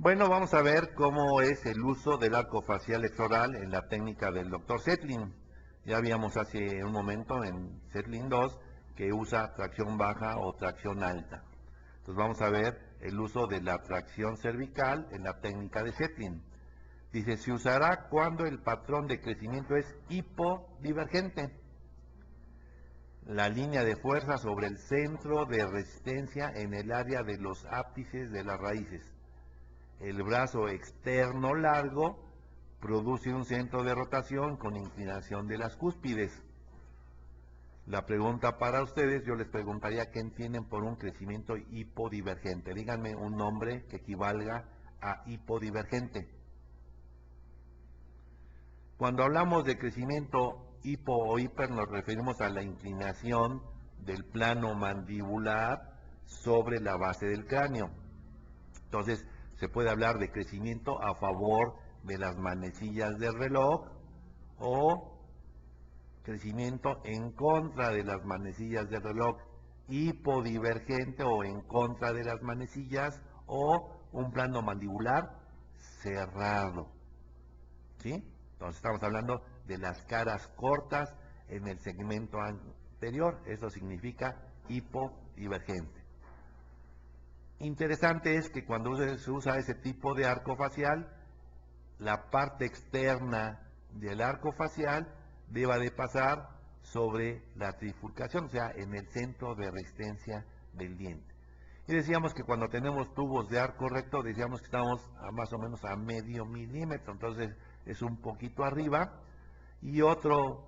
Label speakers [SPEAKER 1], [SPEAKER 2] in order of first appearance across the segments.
[SPEAKER 1] Bueno, vamos a ver cómo es el uso del arco facial exoral en la técnica del Dr. Zetlin. Ya vimos hace un momento en Zetlin 2 que usa tracción baja o tracción alta. Entonces vamos a ver el uso de la tracción cervical en la técnica de Zetlin. Dice, se usará cuando el patrón de crecimiento es hipodivergente. La línea de fuerza sobre el centro de resistencia en el área de los ápices de las raíces. El brazo externo largo produce un centro de rotación con inclinación de las cúspides. La pregunta para ustedes, yo les preguntaría qué entienden por un crecimiento hipodivergente. Díganme un nombre que equivalga a hipodivergente. Cuando hablamos de crecimiento hipo o hiper nos referimos a la inclinación del plano mandibular sobre la base del cráneo. Entonces, se puede hablar de crecimiento a favor de las manecillas del reloj o crecimiento en contra de las manecillas del reloj, hipodivergente o en contra de las manecillas o un plano mandibular cerrado. ¿Sí? Entonces estamos hablando de las caras cortas en el segmento anterior, eso significa hipodivergente. Interesante es que cuando se usa ese tipo de arco facial, la parte externa del arco facial deba de pasar sobre la trifurcación, o sea, en el centro de resistencia del diente. Y decíamos que cuando tenemos tubos de arco recto, decíamos que estamos más o menos a medio milímetro, entonces es un poquito arriba. Y otro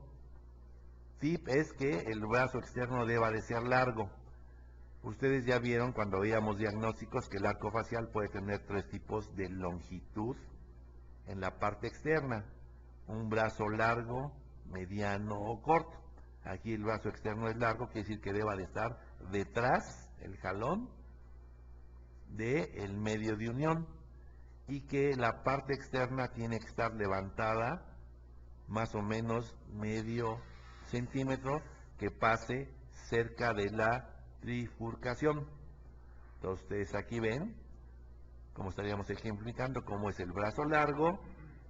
[SPEAKER 1] tip es que el brazo externo deba de ser largo. Ustedes ya vieron cuando veíamos diagnósticos que el arco facial puede tener tres tipos de longitud en la parte externa. Un brazo largo, mediano o corto. Aquí el brazo externo es largo, quiere decir que deba de estar detrás, el jalón, del medio de unión. Y que la parte externa tiene que estar levantada más o menos medio centímetro que pase cerca de la trifurcación. Entonces ustedes aquí ven, como estaríamos ejemplificando, cómo es el brazo largo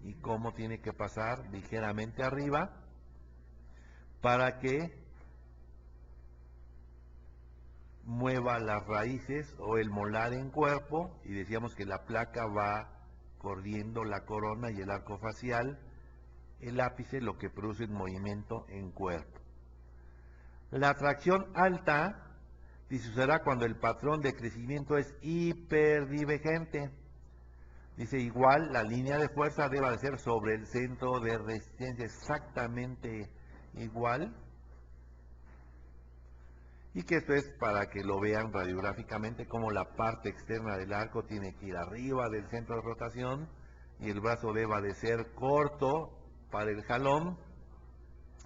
[SPEAKER 1] y cómo tiene que pasar ligeramente arriba para que mueva las raíces o el molar en cuerpo, y decíamos que la placa va corriendo la corona y el arco facial, el ápice, lo que produce el movimiento en cuerpo. La tracción alta se usará cuando el patrón de crecimiento es hiperdivergente. Dice, igual la línea de fuerza debe de ser sobre el centro de resistencia, exactamente igual. Y que esto es para que lo vean radiográficamente, como la parte externa del arco tiene que ir arriba del centro de rotación y el brazo deba de ser corto para el jalón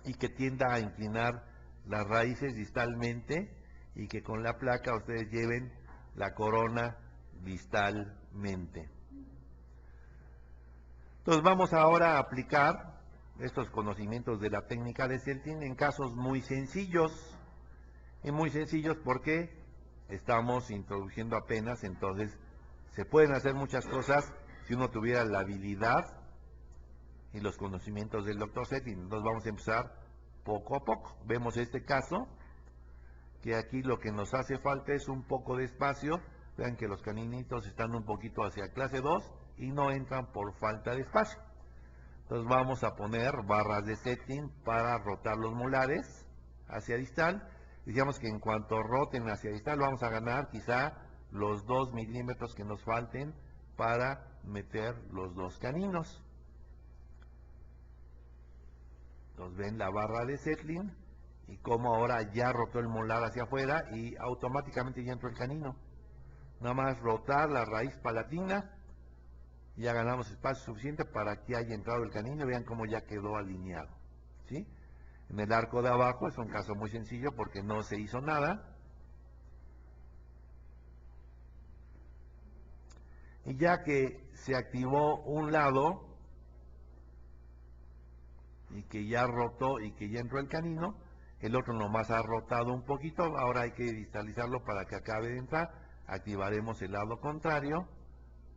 [SPEAKER 1] y que tienda a inclinar las raíces distalmente y que con la placa ustedes lleven la corona distalmente. Entonces vamos ahora a aplicar estos conocimientos de la técnica de Zetlin en casos muy sencillos. Y muy sencillos porque estamos introduciendo apenas, entonces se pueden hacer muchas cosas si uno tuviera la habilidad y los conocimientos del Dr. Zetlin. Entonces vamos a empezar poco a poco. Vemos este caso, que aquí lo que nos hace falta es un poco de espacio. Vean que los caninitos están un poquito hacia clase 2 y no entran por falta de espacio. Entonces vamos a poner barras de Zetlin para rotar los molares hacia distal. Decíamos que en cuanto roten hacia distal vamos a ganar quizá los 2 milímetros que nos falten para meter los dos caninos. Entonces ven la barra de Zetlin y como ahora ya rotó el molar hacia afuera y automáticamente ya entró el canino. Nada más rotar la raíz palatina, ya ganamos espacio suficiente para que haya entrado el canino. Vean cómo ya quedó alineado, ¿sí? En el arco de abajo es un caso muy sencillo porque no se hizo nada. Y ya que se activó un lado y que ya rotó y que ya entró el canino, el otro nomás ha rotado un poquito, ahora hay que distalizarlo para que acabe de entrar. Activaremos el lado contrario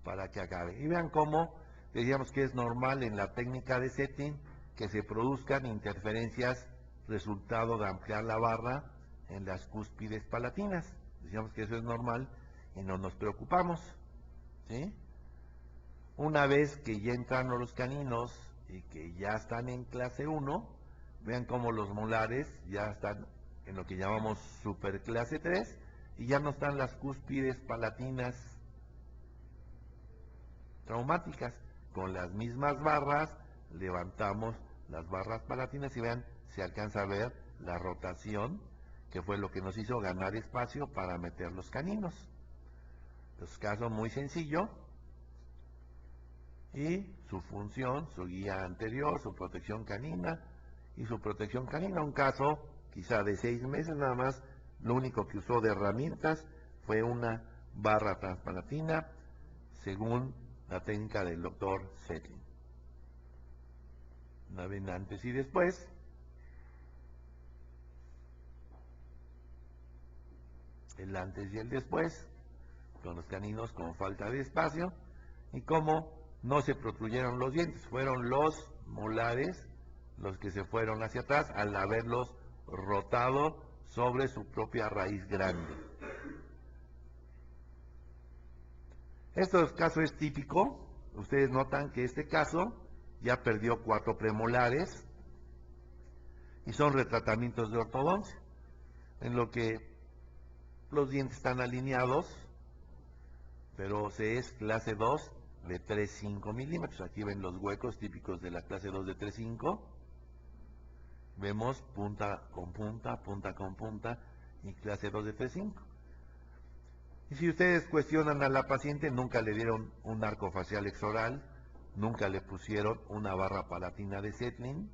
[SPEAKER 1] para que acabe. Y vean cómo decíamos que es normal en la técnica de setting que se produzcan interferencias resultado de ampliar la barra en las cúspides palatinas. Decíamos que eso es normal y no nos preocupamos, ¿sí? Una vez que ya entraron los caninos y que ya están en clase 1, vean cómo los molares ya están en lo que llamamos superclase 3 y ya no están las cúspides palatinas traumáticas. Con las mismas barras levantamos las barras palatinas y vean, se alcanza a ver la rotación, que fue lo que nos hizo ganar espacio para meter los caninos. Entonces, caso muy sencillo, y su función, su guía anterior, su protección canina y su protección canina. Un caso quizá de 6 meses nada más, lo único que usó de herramientas fue una barra transpalatina según la técnica del doctor Zetlin. Una vez antes y después. El antes y el después, con los caninos con falta de espacio, y cómo no se protruyeron los dientes, fueron los molares los que se fueron hacia atrás al haberlos rotado sobre su propia raíz grande. Este caso es típico. Ustedes notan que este caso ya perdió 4 premolares y son retratamientos de ortodoncia, en lo que los dientes están alineados, pero se es clase 2 de 3,5 milímetros. Aquí ven los huecos típicos de la clase 2 de 3,5. Vemos punta con punta, punta con punta, y clase 2 de 3,5. Y si ustedes cuestionan a la paciente, nunca le dieron un arco facial exoral, nunca le pusieron una barra palatina de Zetlin,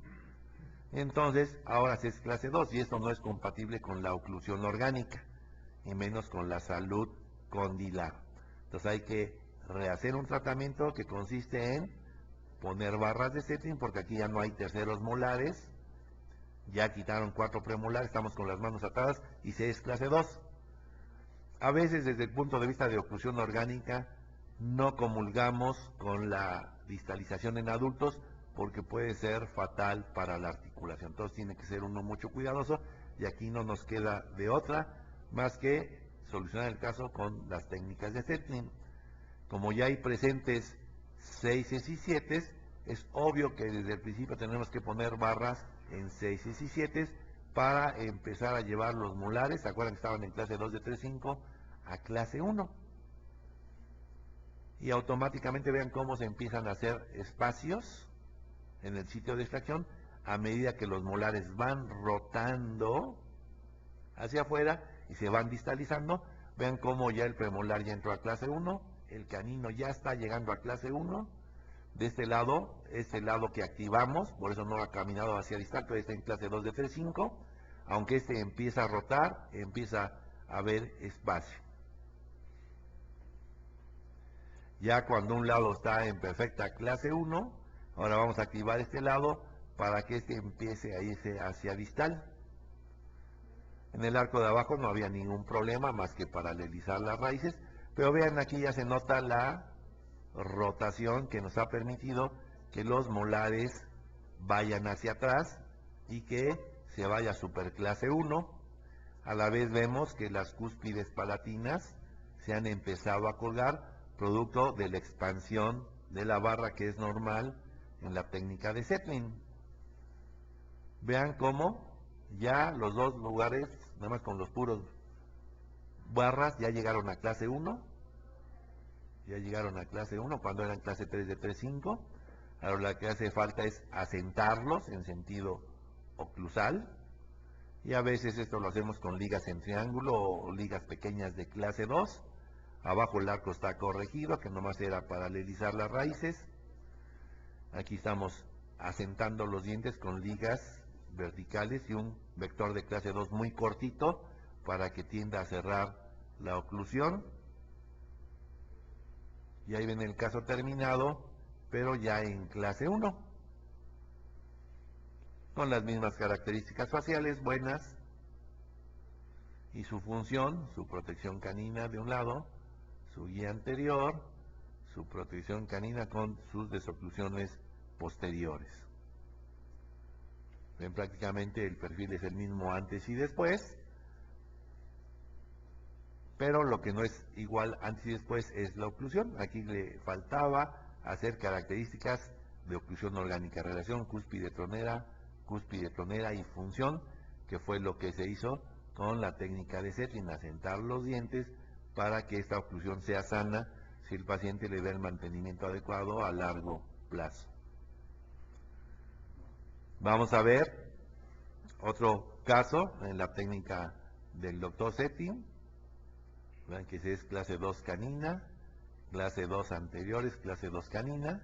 [SPEAKER 1] entonces ahora sí es clase 2, y esto no es compatible con la oclusión orgánica, y menos con la salud condilar. Entonces hay que rehacer un tratamiento que consiste en poner barras de Zetlin, porque aquí ya no hay terceros molares, ya quitaron 4 premolares, estamos con las manos atadas y se es clase 2. A veces desde el punto de vista de oclusión orgánica no comulgamos con la distalización en adultos porque puede ser fatal para la articulación. Entonces tiene que ser uno mucho cuidadoso y aquí no nos queda de otra más que solucionar el caso con las técnicas de Zetlin. Como ya hay presentes 6 y 7, es obvio que desde el principio tenemos que poner barras en 6 y 7 para empezar a llevar los molares. ¿Se acuerdan que estaban en clase 2 de 3,5 a clase 1? Y automáticamente vean cómo se empiezan a hacer espacios en el sitio de extracción a medida que los molares van rotando hacia afuera y se van distalizando. Vean cómo ya el premolar ya entró a clase 1, el canino ya está llegando a clase 1. De este lado es el lado que activamos, por eso no ha caminado hacia distal, pero está en clase 2 de 3,5. Aunque este empieza a rotar, empieza a haber espacio. Ya cuando un lado está en perfecta clase 1, ahora vamos a activar este lado para que este empiece a irse hacia distal. En el arco de abajo no había ningún problema más que paralelizar las raíces, pero vean aquí ya se nota la rotación que nos ha permitido que los molares vayan hacia atrás y que se vaya a superclase 1. A la vez vemos que las cúspides palatinas se han empezado a colgar producto de la expansión de la barra que es normal en la técnica de Zetlin. Vean cómo ya los dos lugares, nada más con los puros barras, ya llegaron a clase 1. Ya llegaron a clase 1 cuando eran clase 3 de 3,5. Ahora lo que hace falta es asentarlos en sentido oclusal. Y a veces esto lo hacemos con ligas en triángulo o ligas pequeñas de clase 2. Abajo el arco está corregido, que nomás era paralelizar las raíces. Aquí estamos asentando los dientes con ligas verticales y un vector de clase 2 muy cortito para que tienda a cerrar la oclusión. Y ahí ven el caso terminado, pero ya en clase 1. Con las mismas características faciales buenas y su función, su protección canina de un lado, su guía anterior, su protección canina con sus desoclusiones posteriores. Ven, prácticamente el perfil es el mismo antes y después, pero lo que no es igual antes y después es la oclusión. Aquí le faltaba hacer características de oclusión orgánica, relación cúspide-tronera y función, que fue lo que se hizo con la técnica de Zetlin, asentar los dientes para que esta oclusión sea sana si el paciente le da el mantenimiento adecuado a largo plazo. Vamos a ver otro caso en la técnica del doctor Zetlin. Vean que es clase 2 canina, clase 2 anteriores, clase 2 canina,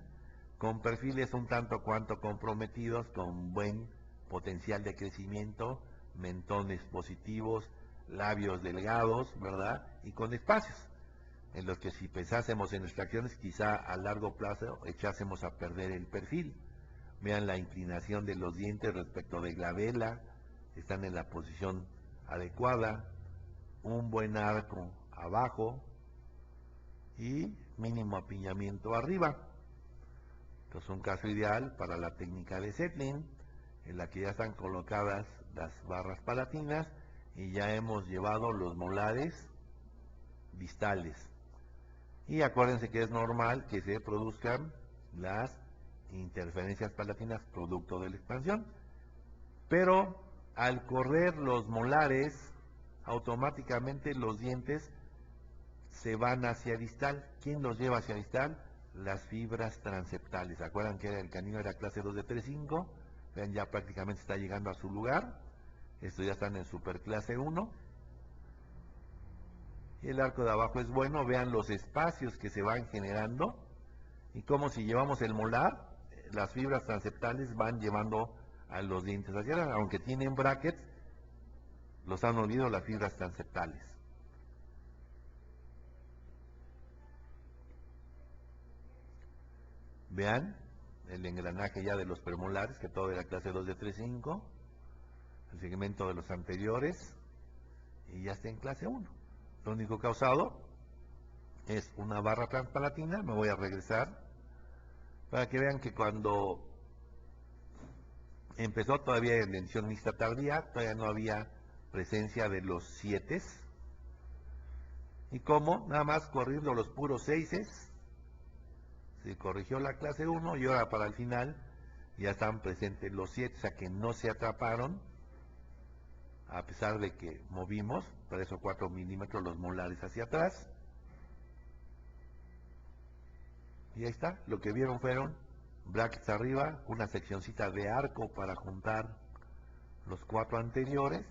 [SPEAKER 1] con perfiles un tanto cuanto comprometidos, con buen potencial de crecimiento, mentones positivos, labios delgados, ¿verdad? Y con espacios, en los que si pensásemos en extracciones, quizá a largo plazo echásemos a perder el perfil. Vean la inclinación de los dientes respecto de la vela, están en la posición adecuada, un buen arco abajo y mínimo apiñamiento arriba. Entonces, un caso ideal para la técnica de Zetlin, en la que ya están colocadas las barras palatinas y ya hemos llevado los molares distales. Y acuérdense que es normal que se produzcan las interferencias palatinas producto de la expansión, pero al correr los molares, automáticamente los dientes se van hacia distal. ¿Quién los lleva hacia distal? Las fibras transeptales. ¿Se acuerdan que el canino era clase 2 de 3-5? Vean, ya prácticamente está llegando a su lugar. Estos ya están en superclase 1. Y el arco de abajo es bueno. Vean los espacios que se van generando. Y como si llevamos el molar, las fibras transeptales van llevando a los dientes hacia adelante. Aunque tienen brackets, los han olido las fibras transeptales. Vean el engranaje ya de los premolares, que todo era clase 2 de 3-5, el segmento de los anteriores, y ya está en clase 1. Lo único causado es una barra transpalatina. Me voy a regresar para que vean que cuando empezó todavía en dentición mixta tardía, todavía no había presencia de los 7, y como nada más corriendo los puros 6, se corrigió la clase 1 y ahora para el final ya están presentes los 7, o sea que no se atraparon, a pesar de que movimos 3 o 4 milímetros los molares hacia atrás. Y ahí está, lo que vieron fueron brackets arriba, una seccioncita de arco para juntar los 4 anteriores,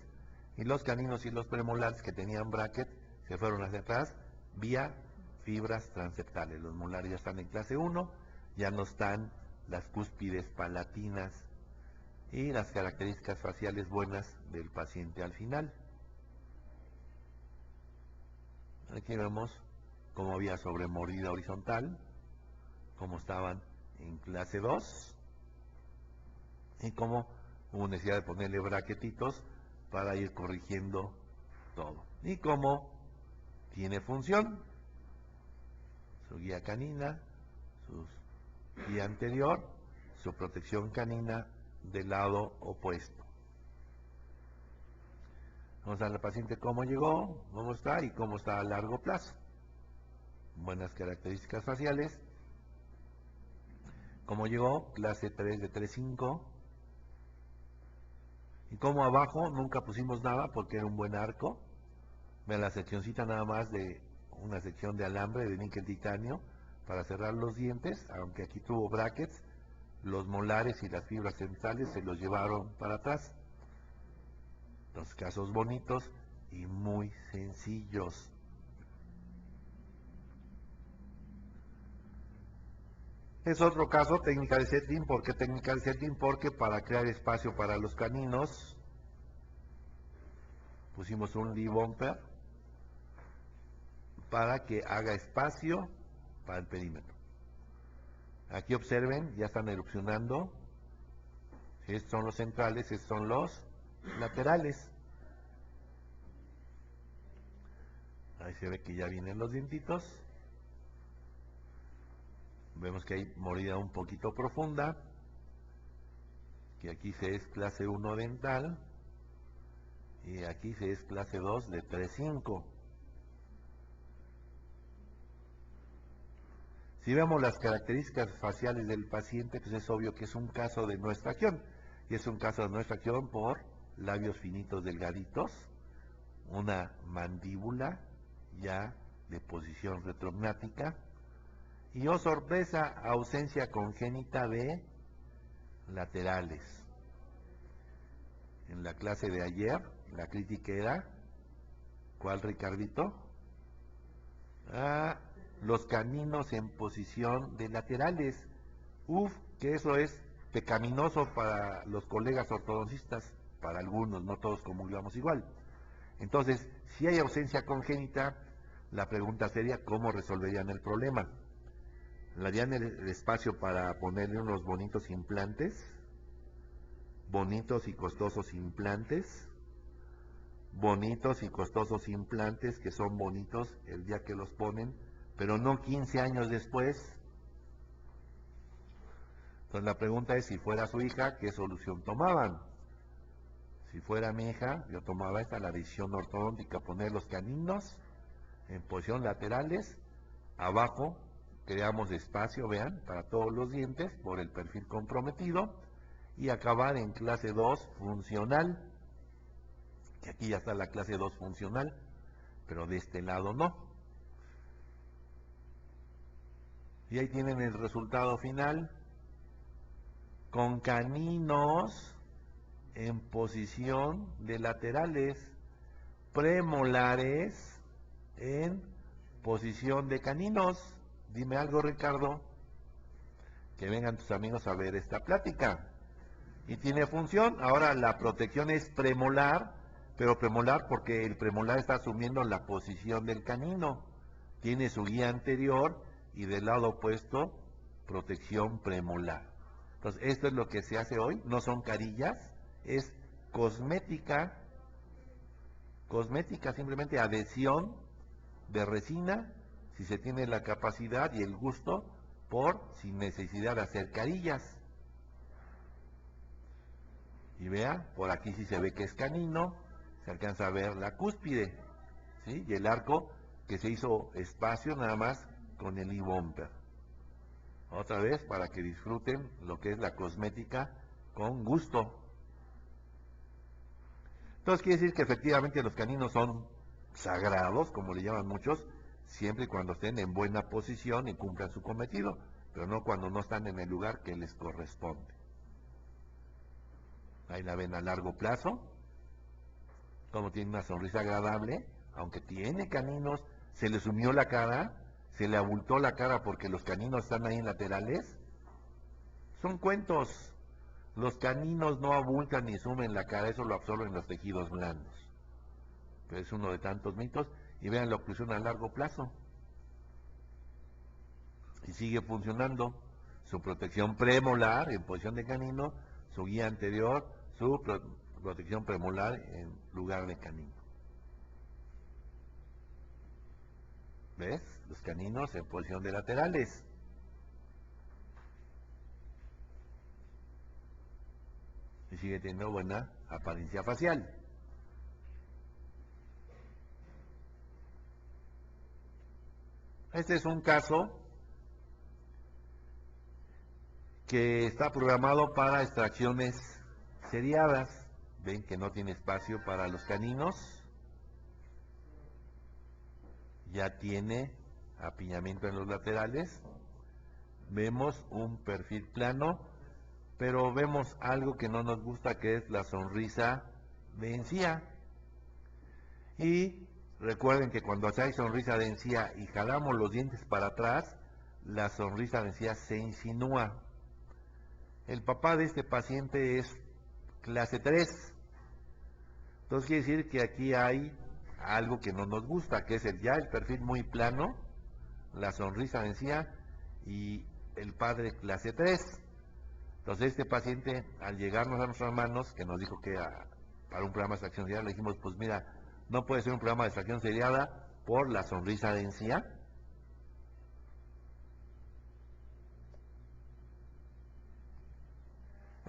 [SPEAKER 1] y los caninos y los premolares que tenían bracket se fueron hacia atrás vía fibras transeptales. Los molares ya están en clase 1, ya no están las cúspides palatinas y las características faciales buenas del paciente al final. Aquí vemos cómo había sobremordida horizontal, cómo estaban en clase 2 y cómo hubo necesidad de ponerle bracketitos para ir corrigiendo todo. Y cómo tiene función su guía canina, su guía anterior, su protección canina del lado opuesto. Vamos a ver al paciente cómo llegó, cómo está y cómo está a largo plazo. Buenas características faciales. Cómo llegó, clase 3 de 3-5. Y como abajo nunca pusimos nada porque era un buen arco. Vean la seccioncita nada más de una sección de alambre de níquel titanio para cerrar los dientes, aunque aquí tuvo brackets, los molares y las fibras centrales se los llevaron para atrás. Los casos bonitos y muy sencillos. Es otro caso, técnica de Zetlin. ¿Por qué técnica de Zetlin? Porque para crear espacio para los caninos pusimos un Lee bumper para que haga espacio para el perímetro. Aquí observen, ya están erupcionando. Estos son los centrales, estos son los laterales. Ahí se ve que ya vienen los dientitos. Vemos que hay mordida un poquito profunda, que aquí se es clase 1 dental, y aquí se es clase 2 de 3-5. Si vemos las características faciales del paciente, pues es obvio que es un caso de no extracción. Y es un caso de no extracción por labios finitos delgaditos, una mandíbula ya de posición retrognática, y oh sorpresa, ausencia congénita de laterales. En la clase de ayer, la crítica era, ¿cuál, Ricardito? Los caninos en posición de laterales. Uf, que eso es pecaminoso para los colegas ortodoncistas, para algunos, no todos comulgamos igual. Entonces, si hay ausencia congénita, la pregunta sería, ¿cómo resolverían el problema? ¿Le harían el espacio para ponerle unos bonitos implantes? Bonitos y costosos implantes. Bonitos y costosos implantes que son bonitos el día que los ponen, pero no 15 años después. Entonces la pregunta es, si fuera su hija, ¿qué solución tomaban? Si fuera mi hija, yo tomaba la decisión ortodóntica, poner los caninos en posición laterales, abajo creamos espacio, vean, para todos los dientes por el perfil comprometido, y acabar en clase 2 funcional, que aquí ya está la clase 2 funcional, pero de este lado no. Y ahí tienen el resultado final, con caninos en posición de laterales, premolares en posición de caninos. Dime algo, Ricardo. Que vengan tus amigos a ver esta plática. Y tiene función. Ahora la protección es premolar, pero premolar porque el premolar está asumiendo la posición del canino. Tiene su guía anterior y del lado opuesto protección premolar. Entonces esto es lo que se hace hoy. No son carillas, es cosmética. Cosmética, simplemente adhesión de resina, si se tiene la capacidad y el gusto, sin necesidad de hacer carillas. Y vea, por aquí sí se ve que es canino, se alcanza a ver la cúspide, ¿sí? Y el arco que se hizo espacio nada más con el e-bumper. Otra vez para que disfruten lo que es la cosmética con gusto. Entonces quiere decir que efectivamente los caninos son sagrados, como le llaman muchos, siempre y cuando estén en buena posición y cumplan su cometido, pero no cuando no están en el lugar que les corresponde. Ahí la ven a largo plazo, como tiene una sonrisa agradable, aunque tiene caninos, se le sumió la cara, se le abultó la cara porque los caninos están ahí en laterales. Son cuentos. Los caninos no abultan ni sumen la cara, eso lo absorben los tejidos blandos. Pero es uno de tantos mitos. Y vean la oclusión a largo plazo. Y sigue funcionando. Su protección premolar en posición de canino, su guía anterior, su protección premolar en lugar de canino. ¿Ves? Los caninos en posición de laterales. Y sigue teniendo buena apariencia facial. Este es un caso que está programado para extracciones seriadas. Ven que no tiene espacio para los caninos. Ya tiene apiñamiento en los laterales. Vemos un perfil plano, pero vemos algo que no nos gusta, que es la sonrisa de encía. Y recuerden que cuando hay sonrisa de encía y jalamos los dientes para atrás, la sonrisa de encía se insinúa. El papá de este paciente es clase 3. Entonces quiere decir que aquí hay algo que no nos gusta, que es ya el perfil muy plano, la sonrisa de encía y el padre clase 3. Entonces este paciente, al llegarnos a nuestras manos, que nos dijo que para un programa de extracción seriada, le dijimos, pues mira, no puede ser un programa de extracción seriada por la sonrisa de encía.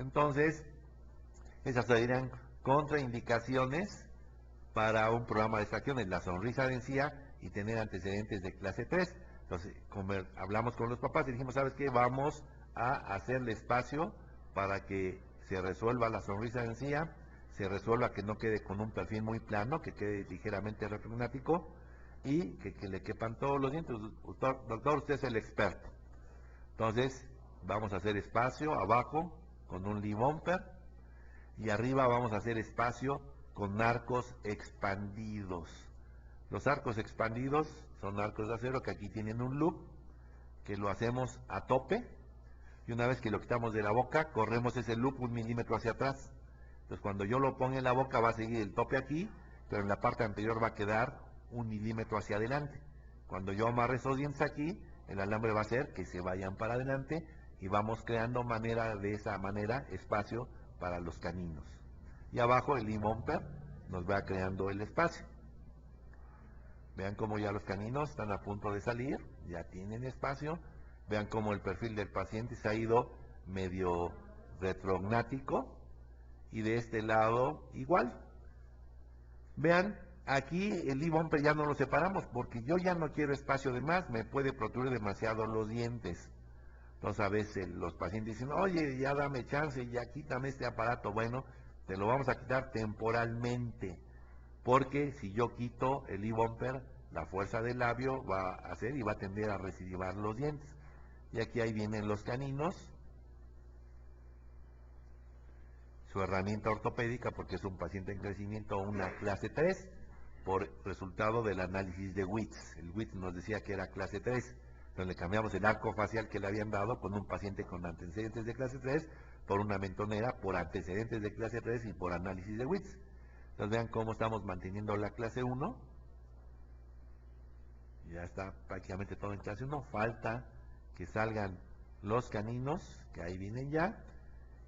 [SPEAKER 1] Entonces, esas serían contraindicaciones para un programa de extracción en la sonrisa de encía y tener antecedentes de clase 3. Entonces, como hablamos con los papás y dijimos, ¿sabes qué? Vamos a hacerle espacio para que se resuelva la sonrisa de encía, se resuelva que no quede con un perfil muy plano, que quede ligeramente refrigmático y que le quepan todos los dientes. Doctor, usted es el experto. Entonces, vamos a hacer espacio abajo con un lip bumper y arriba vamos a hacer espacio con arcos expandidos. Los arcos expandidos son arcos de acero que aquí tienen un loop, que lo hacemos a tope, y una vez que lo quitamos de la boca, corremos ese loop 1 milímetro hacia atrás. Entonces cuando yo lo ponga en la boca va a seguir el tope aquí, pero en la parte anterior va a quedar 1 milímetro hacia adelante. Cuando yo amarre esos dientes aquí, el alambre va a hacer que se vayan para adelante y vamos creando de esa manera espacio para los caninos. Y abajo el lip bumper nos va creando el espacio. Vean cómo ya los caninos están a punto de salir, ya tienen espacio. Vean cómo el perfil del paciente se ha ido medio retrognático y de este lado igual. Vean, aquí el lip bumper ya no lo separamos porque yo ya no quiero espacio de más, me puede protruir demasiado los dientes. Entonces a veces los pacientes dicen, oye, ya dame chance, ya quítame este aparato. Bueno, te lo vamos a quitar temporalmente, porque si yo quito el lip bumper, la fuerza del labio va a hacer y va a tender a recidivar los dientes. Y aquí ahí vienen los caninos, su herramienta ortopédica, porque es un paciente en crecimiento, una clase 3, por resultado del análisis de Witts. El Witts nos decía que era clase 3, entonces le cambiamos el arco facial que le habían dado con un paciente con antecedentes de clase 3 por una mentonera, por antecedentes de clase 3 y por análisis de Witts. Entonces vean cómo estamos manteniendo la clase 1. Ya está prácticamente todo en clase 1. Falta que salgan los caninos, que ahí vienen ya.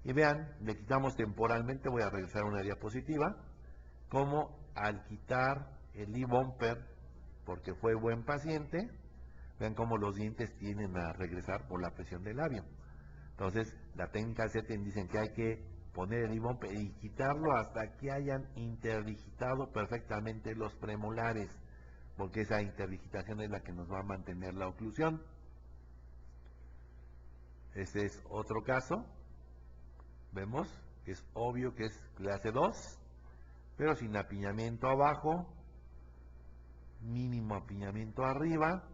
[SPEAKER 1] Y vean, le quitamos temporalmente, voy a regresar a una diapositiva, como al quitar el lip bumper, porque fue buen paciente, vean cómo los dientes tienden a regresar por la presión del labio. Entonces, la técnica Zetlin dicen que hay que poner el lip bumper y quitarlo hasta que hayan interdigitado perfectamente los premolares, porque esa interdigitación es la que nos va a mantener la oclusión. Este es otro caso. Vemos que es obvio que es clase 2, pero sin apiñamiento abajo, mínimo apiñamiento arriba,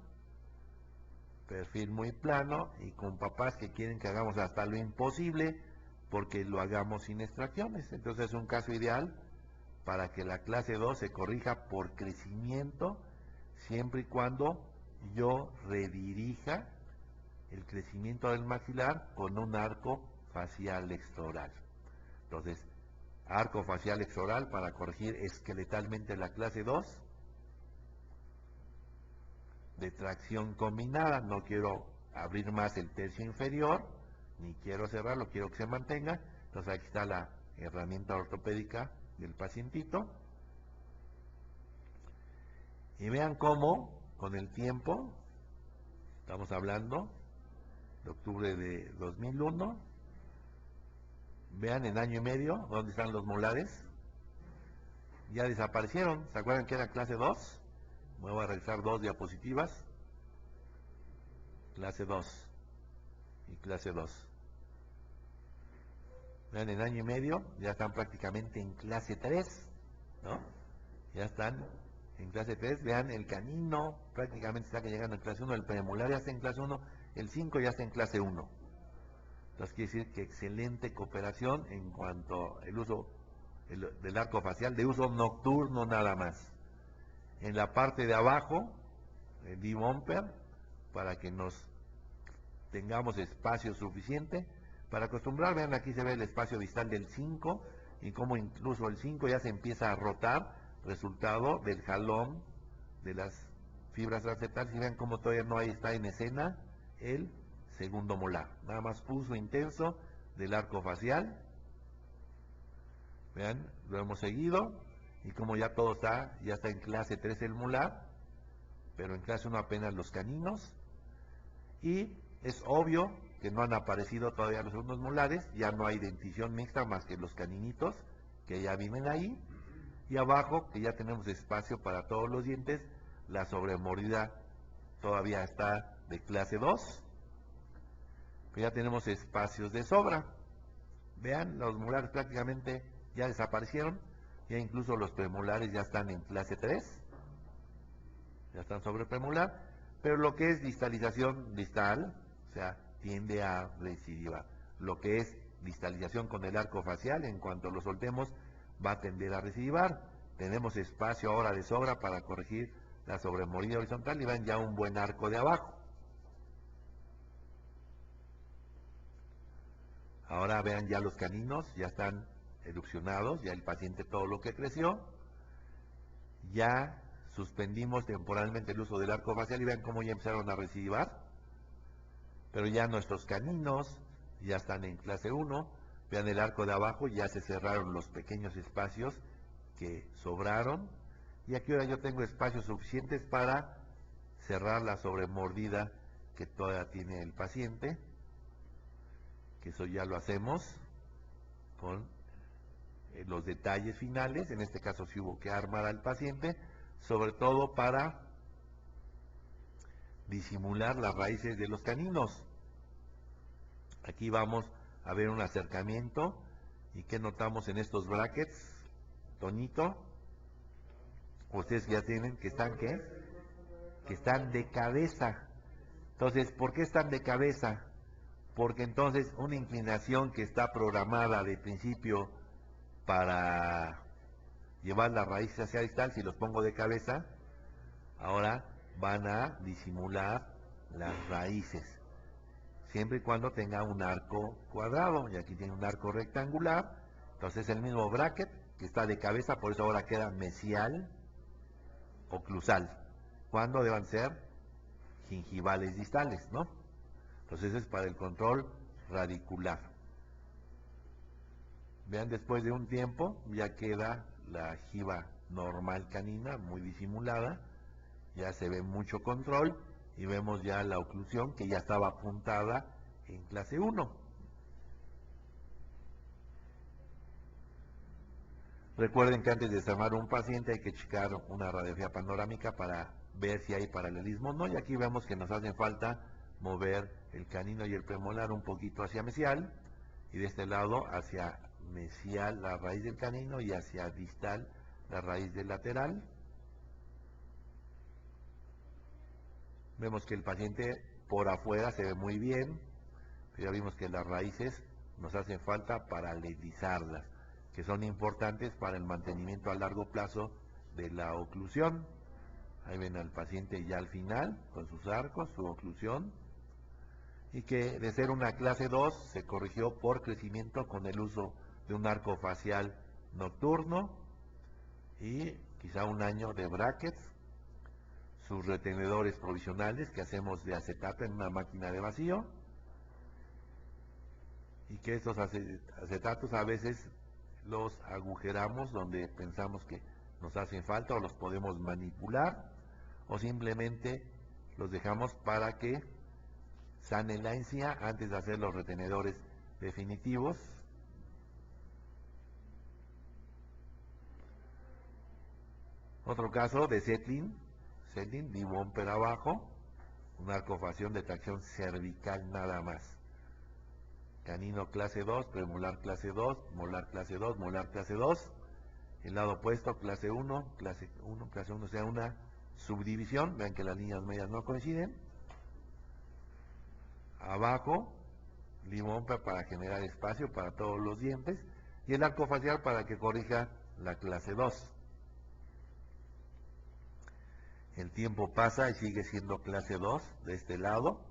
[SPEAKER 1] perfil muy plano y con papás que quieren que hagamos hasta lo imposible porque lo hagamos sin extracciones. Entonces es un caso ideal para que la clase 2 se corrija por crecimiento, siempre y cuando yo redirija el crecimiento del maxilar con un arco facial extraoral. Entonces, arco facial extraoral para corregir esqueletalmente la clase 2 de tracción combinada. No quiero abrir más el tercio inferior, ni quiero cerrarlo, quiero que se mantenga. Entonces aquí está la herramienta ortopédica del pacientito. Y vean cómo con el tiempo, estamos hablando de octubre de 2001, vean en año y medio dónde están los molares, ya desaparecieron. ¿Se acuerdan que era clase 2? Voy a realizar 2 diapositivas, clase 2 y clase 2. Vean, en año y medio ya están prácticamente en clase 3, ¿no? Ya están en clase 3. Vean, el canino prácticamente está llegando en clase 1, el premolar ya está en clase 1, el 5 ya está en clase 1. Entonces quiere decir que excelente cooperación en cuanto al uso del arco facial, de uso nocturno nada más. En la parte de abajo, el lip bumper, para que nos tengamos espacio suficiente para acostumbrar. Vean, aquí se ve el espacio distal del 5 y cómo incluso el 5 ya se empieza a rotar, resultado del jalón de las fibras transeptales. Y vean cómo todavía no está en escena el segundo molar, nada más uso intenso del arco facial. Vean, lo hemos seguido y como ya todo ya está en clase 3 el molar, pero en clase 1 apenas los caninos. Y es obvio que no han aparecido todavía los segundos molares, ya no hay dentición mixta más que los caninitos que ya vienen ahí, y abajo que ya tenemos espacio para todos los dientes, la sobremordida todavía está de clase 2, pero ya tenemos espacios de sobra. Vean, los molares prácticamente ya desaparecieron, ya incluso los premolares ya están en clase 3, ya están sobre premolar, pero lo que es distalización distal, o sea, tiende a recidivar. Lo que es distalización con el arco facial, en cuanto lo soltemos, va a tender a recidivar. Tenemos espacio ahora de sobra para corregir la sobremordida horizontal y vean ya un buen arco de abajo. Ahora vean ya los caninos, ya están erupcionados, ya el paciente todo lo que creció. Ya suspendimos temporalmente el uso del arco facial y vean cómo ya empezaron a recidivar. Pero ya nuestros caninos ya están en clase 1. Vean el arco de abajo, ya se cerraron los pequeños espacios que sobraron. Y aquí ahora yo tengo espacios suficientes para cerrar la sobremordida que todavía tiene el paciente, que eso ya lo hacemos con los detalles finales. En este caso sí hubo que armar al paciente, sobre todo para disimular las raíces de los caninos. Aquí vamos a ver un acercamiento. ¿Y qué notamos en estos brackets? Tonito, ustedes ya tienen que están ¿qué? Que están de cabeza. Entonces, ¿por qué están de cabeza? Porque entonces una inclinación que está programada de principio para llevar las raíces hacia distal, si los pongo de cabeza, ahora van a disimular las raíces, siempre y cuando tenga un arco cuadrado, y aquí tiene un arco rectangular. Entonces el mismo bracket que está de cabeza, por eso ahora queda mesial oclusal, cuando deban ser gingivales distales, ¿no? Entonces es para el control radicular. Vean, después de un tiempo ya queda la jiba normal canina muy disimulada, ya se ve mucho control y vemos ya la oclusión que ya estaba apuntada en clase 1. Recuerden que antes de desarmar un paciente hay que checar una radiografía panorámica para ver si hay paralelismo, ¿no? Y aquí vemos que nos hace falta mover el canino y el premolar un poquito hacia mesial, y de este lado hacia mesial la raíz del canino y hacia distal la raíz del lateral. Vemos que el paciente por afuera se ve muy bien, pero ya vimos que las raíces nos hacen falta paralelizarlas, que son importantes para el mantenimiento a largo plazo de la oclusión. Ahí ven al paciente ya al final, con sus arcos, su oclusión, y que de ser una clase 2 se corrigió por crecimiento con el uso de un arco facial nocturno y quizá un año de brackets, sus retenedores provisionales que hacemos de acetato en una máquina de vacío, y que estos acetatos a veces los agujeramos donde pensamos que nos hacen falta, o los podemos manipular, o simplemente los dejamos para que sanen la encía antes de hacer los retenedores definitivos. Otro caso de Zetlin, D-bumper abajo, una arcofación de tracción cervical nada más. Canino clase 2, premolar clase 2, molar clase 2, molar clase 2. El lado opuesto, clase 1, clase 1, clase 1, o sea, una subdivisión. Vean que las líneas medias no coinciden. Abajo, D-bumper para generar espacio para todos los dientes. Y el arco facial para que corrija la clase 2. El tiempo pasa y sigue siendo clase 2 de este lado.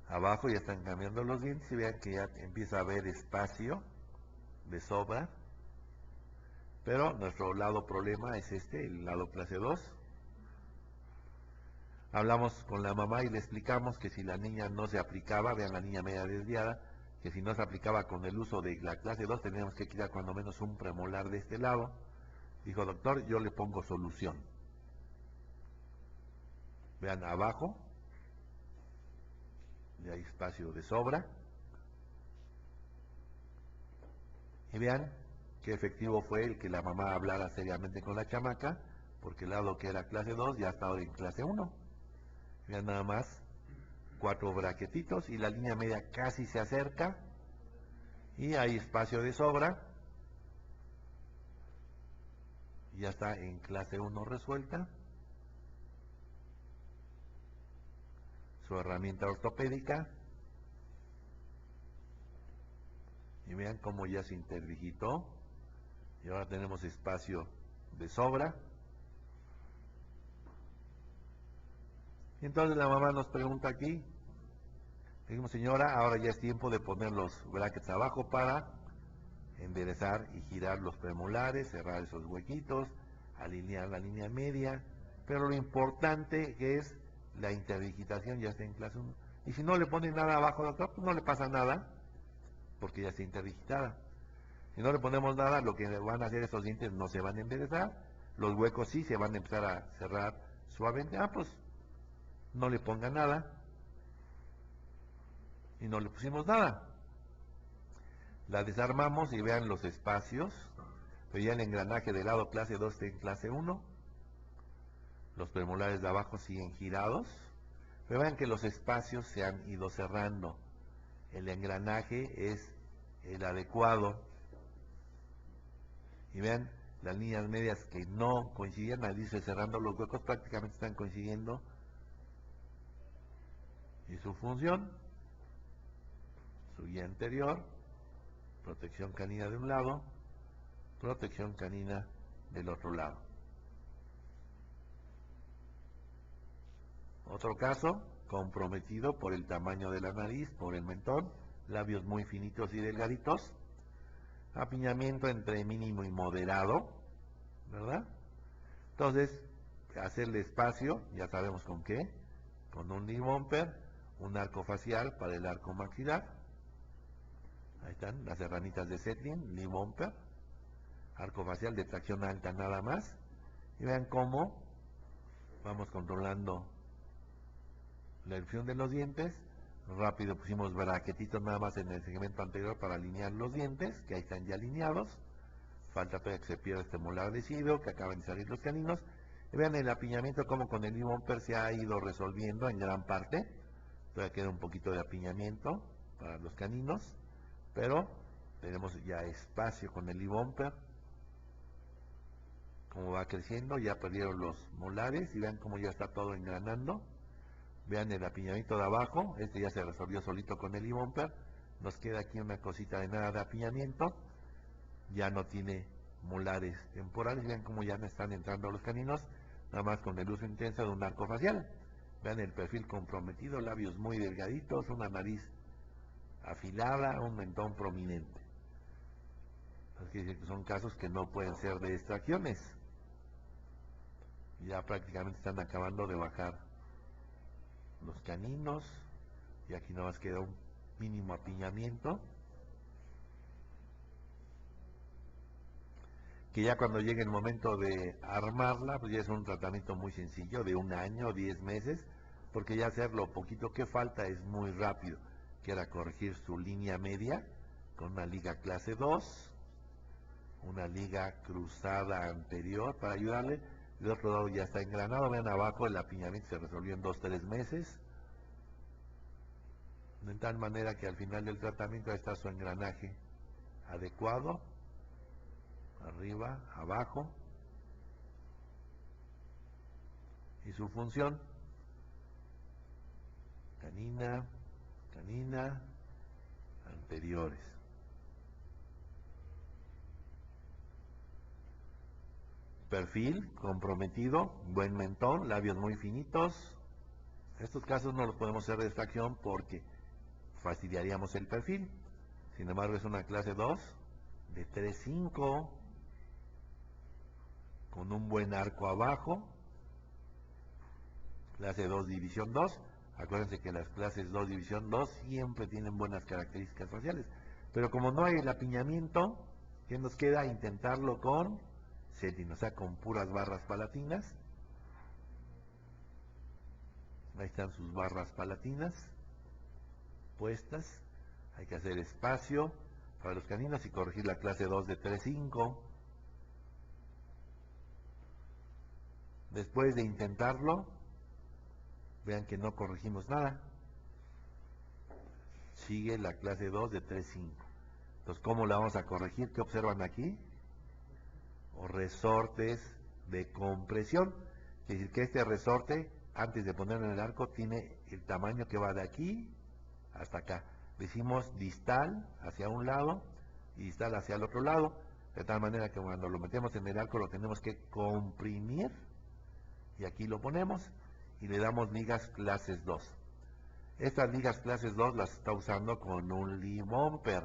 [SPEAKER 1] Abajo ya están cambiando los dientes y vean que ya empieza a haber espacio de sobra. Pero nuestro lado problema es este, el lado clase 2. Hablamos con la mamá y le explicamos que si la niña no se aplicaba, vean la niña media desviada, que si no se aplicaba con el uso de la clase 2 teníamos que quitar cuando menos un premolar de este lado. Dijo, doctor, yo le pongo solución. Vean abajo, ya hay espacio de sobra. Y vean qué efectivo fue el que la mamá hablara seriamente con la chamaca, porque el lado que era clase 2 ya estaba en clase 1. Vean nada más, 4 braquetitos y la línea media casi se acerca y hay espacio de sobra. Ya está en clase 1 resuelta. Su herramienta ortopédica. Y vean cómo ya se interdigitó. Y ahora tenemos espacio de sobra. Y entonces la mamá nos pregunta aquí. Dijimos, señora, ahora ya es tiempo de poner los brackets abajo para enderezar y girar los premolares, cerrar esos huequitos, alinear la línea media. Pero lo importante que es la interdigitación ya está en clase 1. Y si no le ponen nada abajo, doctor, pues no le pasa nada, porque ya está interdigitada. Si no le ponemos nada, lo que van a hacer estos dientes no se van a enderezar, los huecos sí se van a empezar a cerrar suavemente. Pues no le ponga nada. Y no le pusimos nada. La desarmamos y vean los espacios. Pero ya el engranaje del lado clase 2 está en clase 1. Los premolares de abajo siguen girados. Pero vean que los espacios se han ido cerrando. El engranaje es el adecuado. Y vean las líneas medias que no coincidían, ahí dice cerrando, los huecos prácticamente están coincidiendo. Y su función, su guía anterior, protección canina de un lado, protección canina del otro lado. Otro caso, comprometido por el tamaño de la nariz, por el mentón, labios muy finitos y delgaditos, apiñamiento entre mínimo y moderado, ¿verdad? Entonces, hacerle espacio, ya sabemos con qué, con un knee bumper, un arco facial para el arco maxilar. Ahí están las herramientas de Zetlin, knee bumper, arco facial de tracción alta nada más. Y vean cómo vamos controlando la erupción de los dientes. Rápido pusimos braquetitos nada más en el segmento anterior para alinear los dientes, que ahí están ya alineados. Falta todavía que se pierda este molar deciduo, que acaban de salir los caninos. Y vean el apiñamiento como con el knee bumper se ha ido resolviendo en gran parte. Todavía queda un poquito de apiñamiento para los caninos, pero tenemos ya espacio con el knee bumper. Como va creciendo, ya perdieron los molares y vean cómo ya está todo engranando. Vean el apiñamiento de abajo, este ya se resolvió solito con el knee bumper. Nos queda aquí una cosita de nada de apiñamiento. Ya no tiene molares temporales. Vean cómo ya no están entrando los caninos, nada más con el uso intenso de un arco facial. Vean el perfil comprometido, labios muy delgaditos, una nariz afilada, un mentón prominente. Así que son casos que no pueden ser de extracciones. Ya prácticamente están acabando de bajar los caninos y aquí nada más queda un mínimo apiñamiento, que ya cuando llegue el momento de armarla, pues ya es un tratamiento muy sencillo, de 1 año, 10 meses, porque ya hacer lo poquito que falta es muy rápido, que era corregir su línea media con una liga clase 2, una liga cruzada anterior para ayudarle. El otro lado ya está engranado, vean abajo el apiñamiento se resolvió en 2-3 meses, de tal manera que al final del tratamiento está su engranaje adecuado, arriba, abajo, y su función, canina, canina, anteriores. Perfil comprometido, buen mentón, labios muy finitos. Estos casos no los podemos hacer de extracción porque fastidiaríamos el perfil. Sin embargo, es una clase 2 de 3-5 con un buen arco abajo. Clase 2 división 2. Acuérdense que las clases 2 división 2 siempre tienen buenas características faciales. Pero como no hay el apiñamiento, ¿qué nos queda? Intentarlo con Zetlin, o sea, con puras barras palatinas. Ahí están sus barras palatinas. opuestas. Hay que hacer espacio para los caninos y corregir la clase 2 de 3,5. Después de intentarlo, vean que no corregimos nada. Sigue la clase 2 de 3,5. Entonces, ¿cómo la vamos a corregir? ¿Qué observan aquí? O resortes de compresión. Es decir, que este resorte, antes de ponerlo en el arco, tiene el tamaño que va de aquí hasta acá. Decimos distal hacia un lado y distal hacia el otro lado, de tal manera que cuando lo metemos en el arco lo tenemos que comprimir, y aquí lo ponemos y le damos ligas clases 2. Estas ligas clases 2 las está usando con un lee bumper.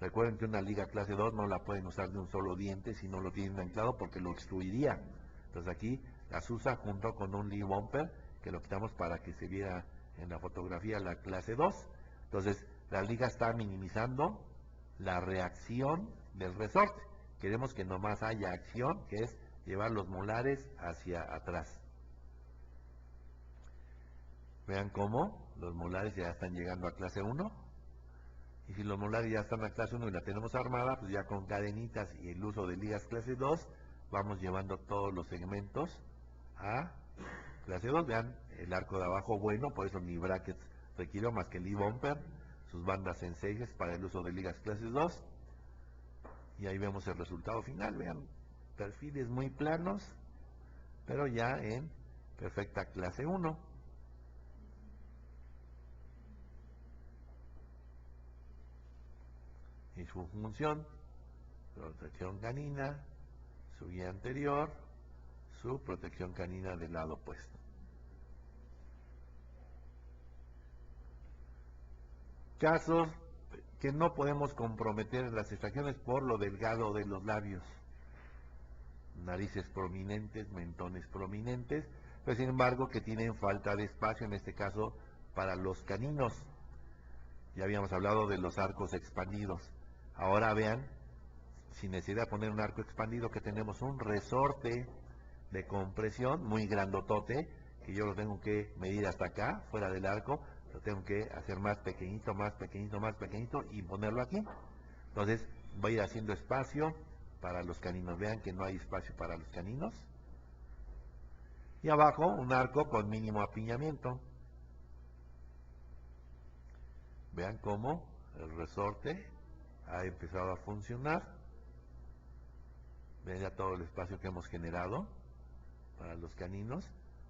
[SPEAKER 1] Recuerden que una liga clase 2 no la pueden usar de un solo diente si no lo tienen anclado, porque lo obstruiría. Entonces aquí las usa junto con un lee bumper, que lo quitamos para que se viera en la fotografía la clase 2. Entonces la liga está minimizando la reacción del resorte. Queremos que nomás haya acción, que es llevar los molares hacia atrás. Vean cómo los molares ya están llegando a clase 1. Y si los molares ya están a clase 1 y la tenemos armada, pues ya con cadenitas y el uso de ligas clase 2, vamos llevando todos los segmentos a clase 2. Vean el arco de abajo bueno, por eso ni brackets requiero más que lee bumper, sus bandas en 6 para el uso de ligas clases 2. Y ahí vemos el resultado final. Vean, perfiles muy planos, pero ya en perfecta clase 1. Y su función: protección canina, su guía anterior, su protección canina del lado opuesto. Casos que no podemos comprometer en las extracciones por lo delgado de los labios. Narices prominentes, mentones prominentes, pero sin embargo que tienen falta de espacio, en este caso para los caninos. Ya habíamos hablado de los arcos expandidos. Ahora vean, sin necesidad de poner un arco expandido, que tenemos un resorte de compresión muy grandotote, que yo lo tengo que medir hasta acá, fuera del arco, lo tengo que hacer más pequeñito, más pequeñito, más pequeñito y ponerlo aquí. Entonces voy a ir haciendo espacio para los caninos. Vean que no hay espacio para los caninos. Y abajo un arco con mínimo apiñamiento. Vean cómo el resorte ha empezado a funcionar. Vean ya todo el espacio que hemos generado para los caninos.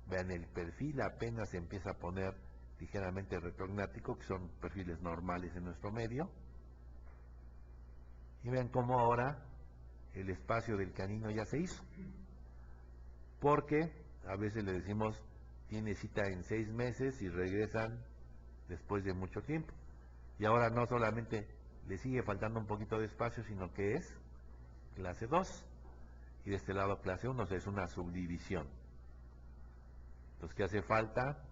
[SPEAKER 1] Vean, el perfil apenas se empieza a poner ligeramente retrognático, que son perfiles normales en nuestro medio. Y vean cómo ahora el espacio del canino ya se hizo. Porque a veces le decimos, tiene cita en 6 meses y regresan después de mucho tiempo. Y ahora no solamente le sigue faltando un poquito de espacio, sino que es clase 2. Y de este lado clase 1, o sea, es una subdivisión. Entonces, ¿qué hace falta?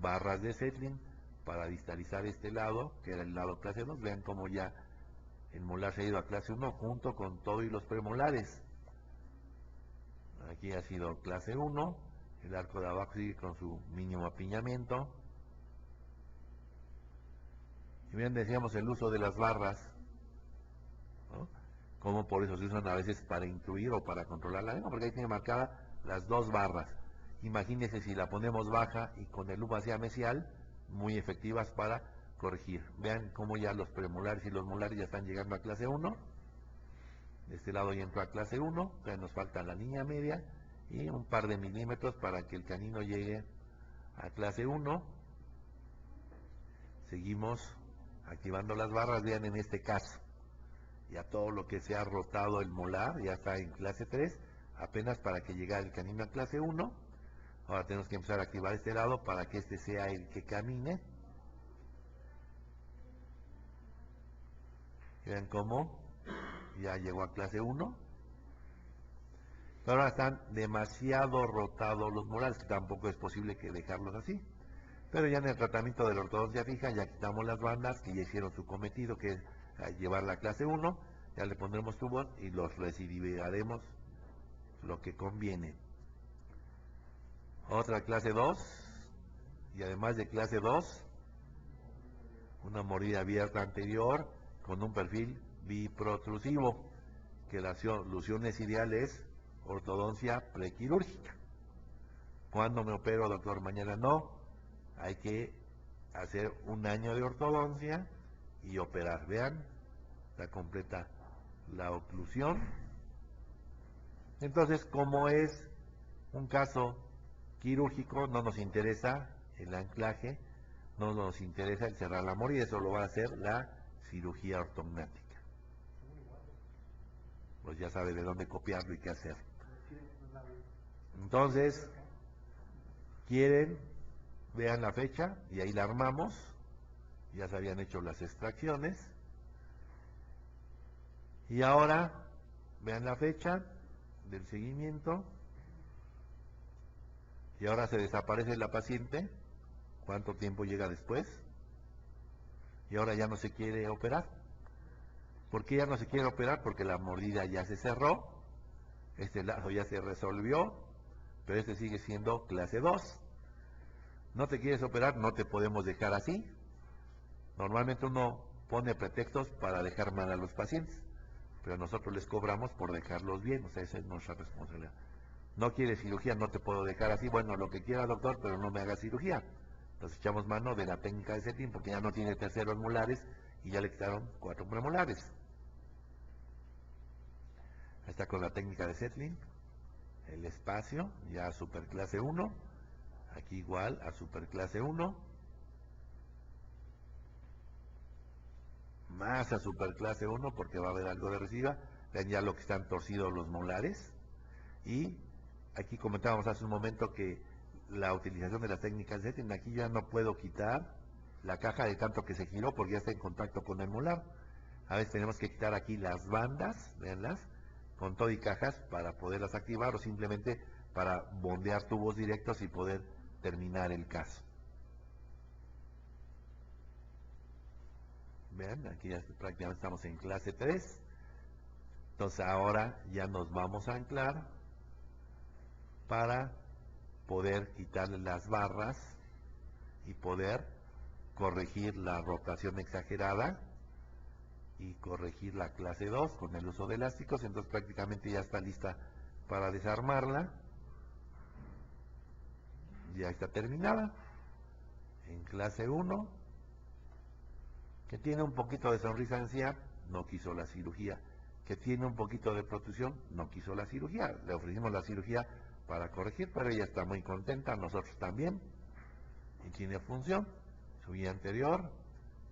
[SPEAKER 1] Barras de Zetlin para distalizar este lado, que era el lado clase 2. Vean cómo ya el molar se ha ido a clase 1 junto con todo y los premolares. Aquí ha sido clase 1, el arco de abajo sigue con su mínimo apiñamiento. Y bien, decíamos el uso de las barras, ¿no? Como por eso se usan a veces para incluir o para controlar la lengua, porque ahí tiene marcadas las 2 barras. Imagínense si la ponemos baja y con el lupa hacia mesial, muy efectivas para corregir. Vean cómo ya los premolares y los molares ya están llegando a clase 1. De este lado ya entró a clase 1, ya nos falta la línea media y un par de milímetros para que el canino llegue a clase 1. Seguimos activando las barras. Vean, en este caso ya todo lo que se ha rotado el molar ya está en clase 3, apenas para que llegue el canino a clase 1. Ahora tenemos que empezar a activar este lado para que este sea el que camine. Vean cómo ya llegó a clase 1. Pero ahora están demasiado rotados los molares, que tampoco es posible que dejarlos así. Pero ya en el tratamiento de la ortodoncia fija ya quitamos las bandas que ya hicieron su cometido, que es llevar la clase 1. Ya le pondremos tubos y los recidiremos lo que conviene. Otra clase 2. Y además de clase 2, una mordida abierta anterior con un perfil biprotrusivo, que la solución es ideal es ortodoncia prequirúrgica. ¿Cuándo me opero, doctor? Mañana no. Hay que hacer un año de ortodoncia y operar. Vean, está completa la oclusión. Entonces, como es un caso quirúrgico, no nos interesa el anclaje, no nos interesa el cerrar la mordida, eso lo va a hacer la cirugía ortognática. Pues ya sabe de dónde copiarlo y qué hacer. Entonces, quieren, vean la fecha y ahí la armamos. Ya se habían hecho las extracciones. Y ahora, vean la fecha del seguimiento. Y ahora se desaparece la paciente. ¿Cuánto tiempo llega después? Y ahora ya no se quiere operar. ¿Por qué ya no se quiere operar? Porque la mordida ya se cerró, este lado ya se resolvió, pero este sigue siendo clase 2. ¿No te quieres operar? No te podemos dejar así. Normalmente uno pone pretextos para dejar mal a los pacientes, pero nosotros les cobramos por dejarlos bien, o sea, esa es nuestra responsabilidad. No quieres cirugía, no te puedo dejar así, bueno, lo que quiera, doctor, pero no me haga cirugía. Entonces echamos mano de la técnica de Zetlin, porque ya no tiene terceros molares y ya le quitaron 4 premolares. Está con la técnica de Zetlin, el espacio, ya a superclase 1, aquí igual a superclase 1, más a superclase 1 porque va a haber algo de recidiva, vean ya lo que están torcidos los molares, y aquí comentábamos hace un momento que la utilización de las técnicas de Zetlin, aquí ya no puedo quitar la caja de tanto que se giró porque ya está en contacto con el molar. A veces tenemos que quitar aquí las bandas, veanlas, con todo y cajas para poderlas activar o simplemente para bondear tubos directos y poder terminar el caso. Vean, aquí ya prácticamente estamos en clase 3. Entonces ahora ya nos vamos a anclar para poder quitarle las barras y poder corregir la rotación exagerada y corregir la clase 2 con el uso de elásticos. Entonces prácticamente ya está lista para desarmarla. Ya está terminada en clase 1, que tiene un poquito de sonrisa anciana, no quiso la cirugía, que tiene un poquito de protrusión, no quiso la cirugía, le ofrecimos la cirugía para corregir, pero ella está muy contenta, nosotros también, y tiene función, su guía anterior,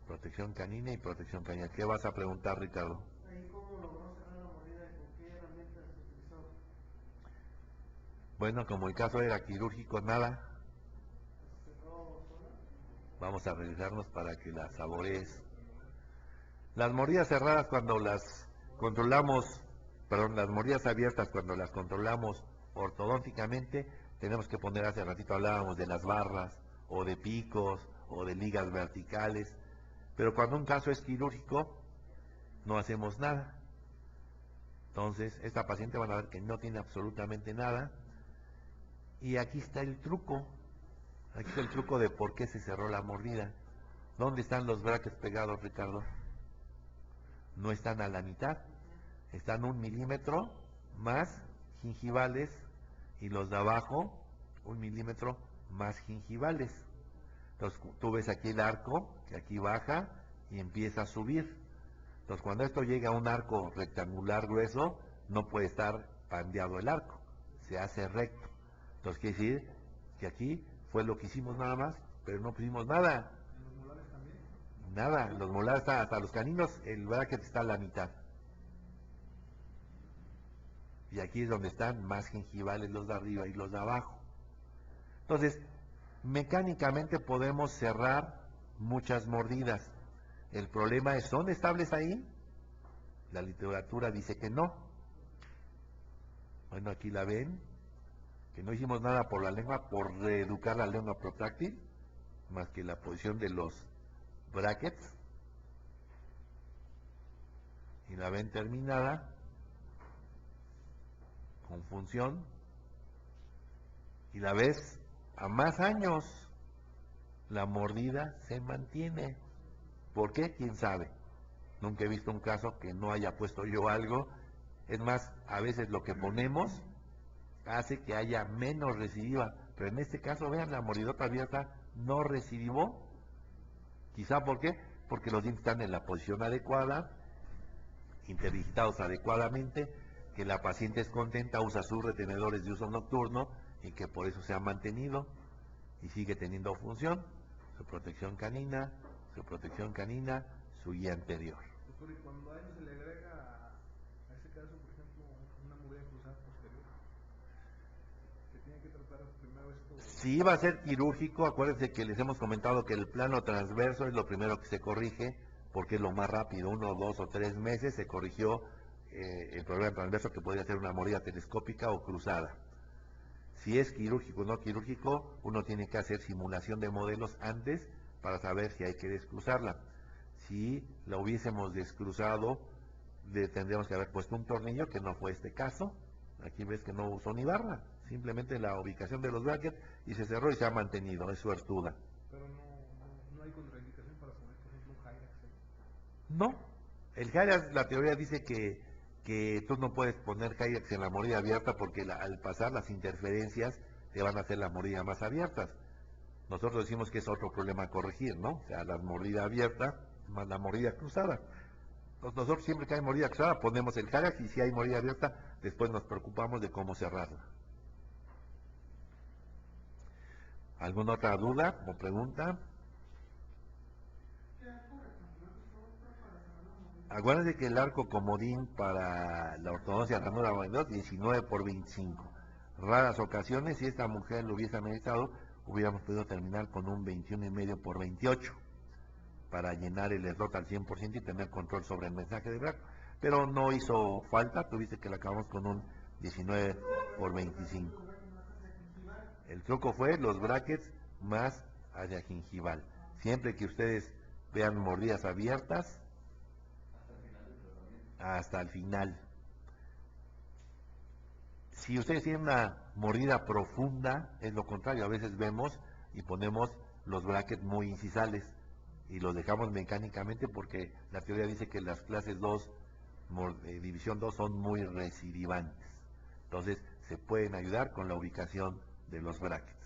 [SPEAKER 1] protección canina y protección canina. ¿Qué vas a preguntar, Ricardo?
[SPEAKER 2] ¿Ahí cómo logró cerrar la mordida y con qué herramientas utilizó?
[SPEAKER 1] Bueno, como el caso era quirúrgico, nada,
[SPEAKER 2] ¿Cerró sola?
[SPEAKER 1] vamos a revisarnos para que la saborees. Las mordidas cerradas cuando las controlamos, perdón, las mordidas abiertas cuando las controlamos ortodónticamente, tenemos que poner, hace ratito hablábamos de las barras, o de picos, o de ligas verticales, pero cuando un caso es quirúrgico, no hacemos nada. Entonces, esta paciente van a ver que no tiene absolutamente nada, y aquí está el truco, de por qué se cerró la mordida. ¿Dónde están los brackets pegados, Ricardo? No están a la mitad, están 1 milímetro más gingivales, y los de abajo 1 milímetro más gingivales. Entonces tú ves aquí el arco que aquí baja y empieza a subir. Entonces cuando esto llega a un arco rectangular grueso, no puede estar pandeado el arco, se hace recto. Entonces quiere decir que aquí fue lo que hicimos nada más, pero no pusimos nada.
[SPEAKER 2] ¿En los molares también?
[SPEAKER 1] Nada, los molares están hasta los caninos, el bracket está a la mitad. Y aquí es donde están más gingivales los de arriba y los de abajo. Entonces, mecánicamente podemos cerrar muchas mordidas. El problema es, ¿son estables ahí? La literatura dice que no. Bueno, aquí la ven, que no hicimos nada por la lengua, por reeducar la lengua protráctil, más que la posición de los brackets. Y la ven terminada, con función, y la ves a más años, la mordida se mantiene. ¿Por qué? ¿Quién sabe? Nunca he visto un caso que no haya puesto yo algo. Es más, a veces lo que ponemos hace que haya menos recidiva, pero en este caso, vean, la moridota abierta no recidivó. Quizá, ¿por qué? Porque los dientes están en la posición adecuada, interdigitados adecuadamente, que la paciente es contenta, usa sus retenedores de uso nocturno y que por eso se ha mantenido y sigue teniendo función, su protección canina, su guía anterior.
[SPEAKER 2] Doctor, y cuando a eso se le agrega a ese caso, por ejemplo, una mordida cruzada posterior, que tiene que tratar primero esto.
[SPEAKER 1] Si iba a ser quirúrgico, acuérdense que les hemos comentado que el plano transverso es lo primero que se corrige, porque es lo más rápido, 1, 2 o 3 meses se corrigió el problema transverso, que podría ser una mordida telescópica o cruzada. Si es quirúrgico o no quirúrgico, uno tiene que hacer simulación de modelos antes para saber si hay que descruzarla. Si la hubiésemos descruzado, tendríamos que haber puesto un tornillo, que no fue este caso. Aquí ves que no usó ni barra, simplemente la ubicación de los brackets y se cerró y se ha mantenido, es suertuda.
[SPEAKER 2] Pero no hay contraindicación para poner, por ejemplo, un Hyrax, ¿eh?
[SPEAKER 1] No, el Hyrax, la teoría dice que tú no puedes poner Hyrax en la mordida abierta porque al pasar las interferencias te van a hacer las mordidas más abiertas. Nosotros decimos que es otro problema a corregir, ¿no? O sea, la mordida abierta más la mordida cruzada. Entonces, nosotros siempre que hay mordida cruzada ponemos el Hyrax y si hay mordida abierta, después nos preocupamos de cómo cerrarla. ¿Alguna otra duda o pregunta? Acuérdense que el arco comodín para la ortodoncia ranura 19 por 25. Raras ocasiones, si esta mujer lo hubiese ameritado, hubiéramos podido terminar con un 21,5 por 28 para llenar el slot al 100% y tener control sobre el mensaje de brazo. Pero no hizo falta, tuviste que la acabamos con un 19 por 25. El truco fue los brackets más hacia gingival. Siempre que ustedes vean mordidas abiertas, hasta el final. Si ustedes tienen una mordida profunda, es lo contrario. A veces vemos y ponemos los brackets muy incisales y los dejamos mecánicamente porque la teoría dice que las clases 2, división 2, son muy recidivantes. Entonces se pueden ayudar con la ubicación de los brackets.